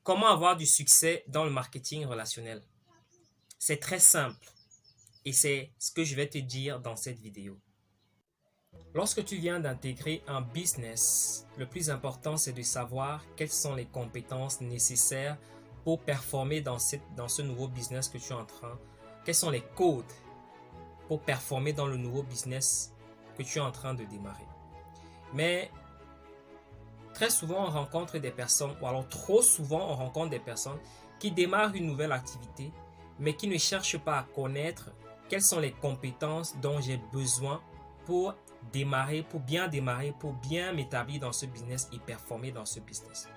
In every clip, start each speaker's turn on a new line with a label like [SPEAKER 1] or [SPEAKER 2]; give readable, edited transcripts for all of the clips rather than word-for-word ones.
[SPEAKER 1] Comment avoir du succès dans le marketing relationnel? C'est très simple et c'est ce que je vais te dire dans cette vidéo. Lorsque tu viens d'intégrer un business, le plus important c'est de savoir quelles sont les compétences nécessaires pour performer dans ce nouveau business que tu es en train. Quels sont les codes pour performer dans le nouveau business que tu es en train de démarrer. Mais très souvent on rencontre des personnes, ou alors trop souvent on rencontre des personnes qui démarrent une nouvelle activité, mais qui ne cherchent pas à connaître quelles sont les compétences dont j'ai besoin pour démarrer, pour bien m'établir dans ce business et performer dans ce business.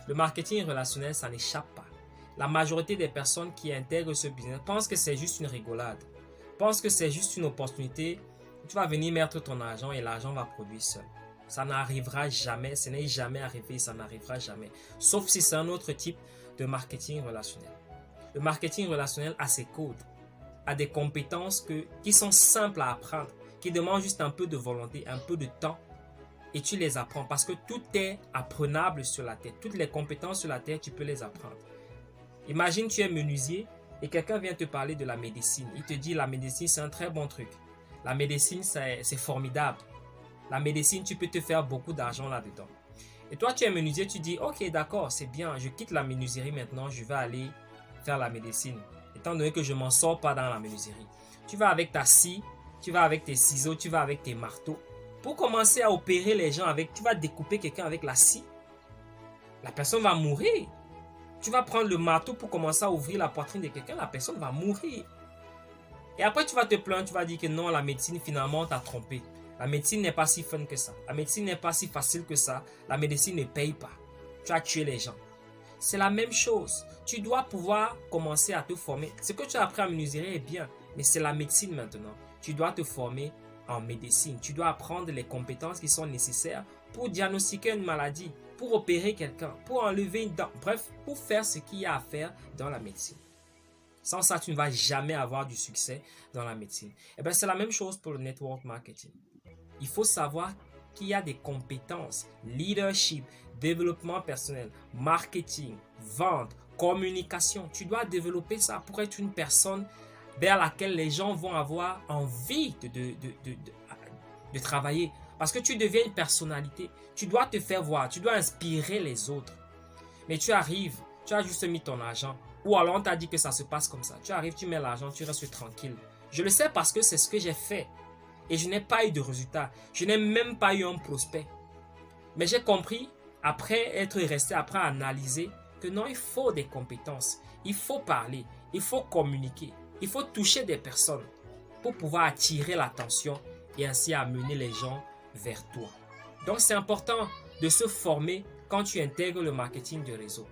[SPEAKER 1] Le marketing relationnel, ça n'échappe pas. La majorité des personnes qui intègrent ce business pensent que c'est juste une rigolade, pensent que c'est juste une opportunité. Tu vas venir mettre ton argent et l'argent va produire seul. Ça n'arrivera jamais, ce n'est jamais arrivé, ça n'arrivera jamais. Sauf si c'est un autre type de marketing relationnel. Le marketing relationnel a ses codes, a des compétences qui sont simples à apprendre, qui demandent juste un peu de volonté, un peu de temps, et tu les apprends parce que tout est apprenable sur la terre. Toutes les compétences sur la terre, tu peux les apprendre. Imagine tu es menuisier et quelqu'un vient te parler de la médecine. Il te dit la médecine c'est un très bon truc. La médecine c'est formidable. La médecine tu peux te faire beaucoup d'argent là-dedans. Et toi tu es menuisier, tu dis ok d'accord c'est bien, je quitte la menuiserie maintenant, je vais aller faire la médecine. Étant donné que je m'en sors pas dans la menuiserie. Tu vas avec ta scie, tu vas avec tes ciseaux, tu vas avec tes marteaux. Pour commencer à opérer les gens avec, tu vas découper quelqu'un avec la scie. La personne va mourir. Tu vas prendre le marteau pour commencer à ouvrir la poitrine de quelqu'un, la personne va mourir. Et après, tu vas te plaindre, tu vas dire que non, la médecine, finalement, t'a trompé. La médecine n'est pas si fun que ça. La médecine n'est pas si facile que ça. La médecine ne paye pas. Tu as tué les gens. C'est la même chose. Tu dois pouvoir commencer à te former. Ce que tu as appris en menuiserie est bien, mais c'est la médecine maintenant. Tu dois te former en médecine. Tu dois apprendre les compétences qui sont nécessaires pour diagnostiquer une maladie, pour opérer quelqu'un, pour enlever une dent. Bref, pour faire ce qu'il y a à faire dans la médecine. Sans ça, tu ne vas jamais avoir du succès dans la médecine. Et bien, c'est la même chose pour le network marketing. Il faut savoir qu'il y a des compétences, leadership, développement personnel, marketing, vente, communication. Tu dois développer ça pour être une personne vers laquelle les gens vont avoir envie de travailler. Parce que tu deviens une personnalité. Tu dois te faire voir, tu dois inspirer les autres. Mais tu arrives, tu as juste mis ton argent. Ou alors on t'a dit que ça se passe comme ça. Tu arrives, tu mets l'argent, tu restes tranquille. Je le sais parce que c'est ce que j'ai fait. Et je n'ai pas eu de résultat. Je n'ai même pas eu un prospect. Mais j'ai compris, après être resté, après analyser, que non, il faut des compétences. Il faut parler, il faut communiquer, il faut toucher des personnes pour pouvoir attirer l'attention et ainsi amener les gens vers toi. Donc c'est important de se former quand tu intègres le marketing de réseau.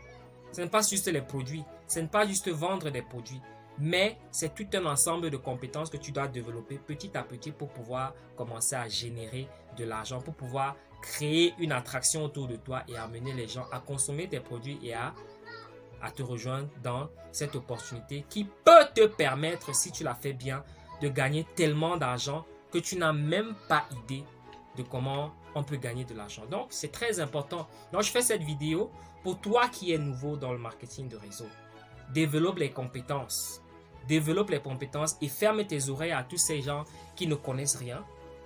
[SPEAKER 1] Ce n'est pas juste les produits, ce n'est pas juste vendre des produits, mais c'est tout un ensemble de compétences que tu dois développer petit à petit pour pouvoir commencer à générer de l'argent, pour pouvoir créer une attraction autour de toi et amener les gens à consommer tes produits et à te rejoindre dans cette opportunité qui peut te permettre, si tu la fais bien, de gagner tellement d'argent que tu n'as même pas idée de comment on peut gagner de l'argent. Donc, c'est très important. Donc, je fais cette vidéo pour toi qui es nouveau dans le marketing de réseau. Développe les compétences. Développe les compétences et ferme tes oreilles à tous ces gens qui ne connaissent rien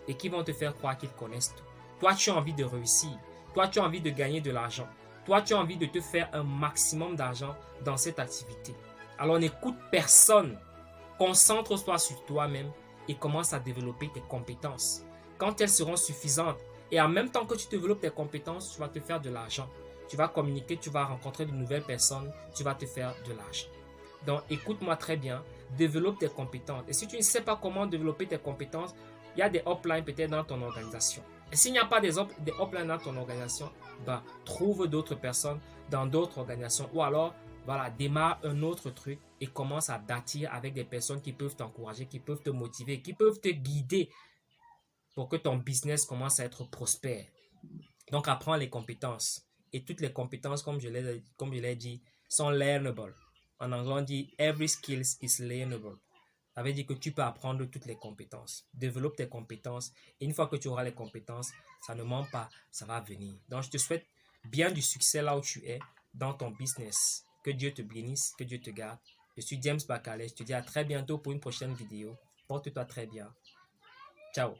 [SPEAKER 1] et qui vont te faire croire qu'ils connaissent tout. Toi, tu as envie de réussir. Toi, tu as envie de gagner de l'argent. Toi, tu as envie de te faire un maximum d'argent dans cette activité. Alors, n'écoute personne. Concentre-toi sur toi-même et commence à développer tes compétences. Quand elles seront suffisantes et en même temps que tu développes tes compétences, tu vas te faire de l'argent. Tu vas communiquer, tu vas rencontrer de nouvelles personnes, tu vas te faire de l'argent. Donc, écoute-moi très bien, développe tes compétences. Et si tu ne sais pas comment développer tes compétences, il y a des uplines peut-être dans ton organisation. Et s'il n'y a pas des uplines dans ton organisation, bah, trouve d'autres personnes dans d'autres organisations ou alors voilà, démarre un autre truc et commence à bâtir avec des personnes qui peuvent t'encourager, qui peuvent te motiver, qui peuvent te guider pour que ton business commence à être prospère. Donc, apprends les compétences. Et toutes les compétences, comme je l'ai dit, sont learnable. En anglais, on dit every skill is learnable. Ça veut dire que tu peux apprendre toutes les compétences. Développe tes compétences. Et une fois que tu auras les compétences, ça ne ment pas, ça va venir. Donc, je te souhaite bien du succès là où tu es. dans ton business. Que Dieu te bénisse, que Dieu te garde. Je suis James Bakalet, je te dis à très bientôt pour une prochaine vidéo. Porte-toi très bien. Ciao.